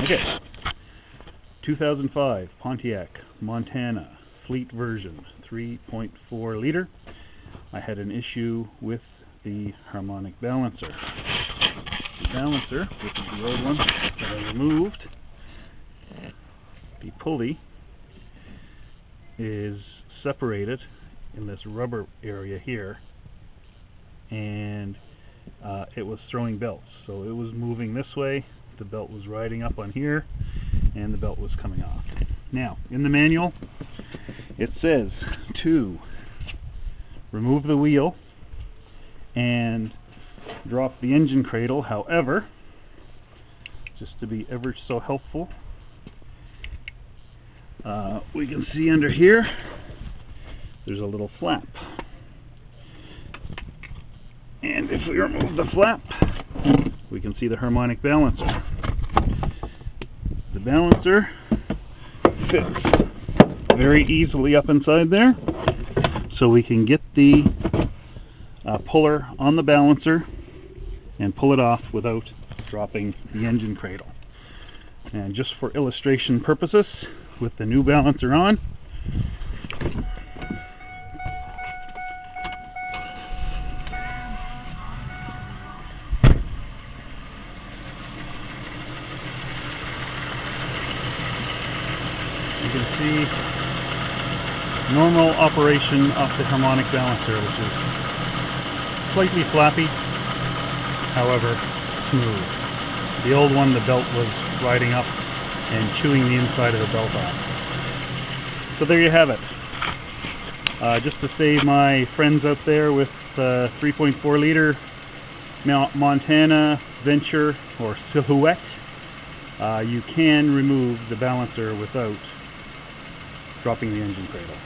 Okay, 2005 Pontiac, Montana, fleet version, 3.4 liter. I had an issue with the harmonic balancer. The balancer, this is the old one that I removed. The pulley is separated in this rubber area here, and it was throwing belts. So it was moving this way, the belt was riding up on here, and the belt was coming off. Now, in the manual, it says to remove the wheel and drop the engine cradle. However, just to be ever so helpful, we can see under here there's a little flap, and if we remove the flap, we can see the harmonic balancer. The balancer fits very easily up inside there, so we can get the puller on the balancer and pull it off without dropping the engine cradle. And just for illustration purposes, with the new balancer on, you can see normal operation of the harmonic balancer, which is slightly flappy, however smooth. The old one, the belt was riding up and chewing the inside of the belt off. So there you have it. Just to save my friends out there with 3.4 liter Montana Venture or Silhouette, you can remove the balancer without dropping the engine cradle.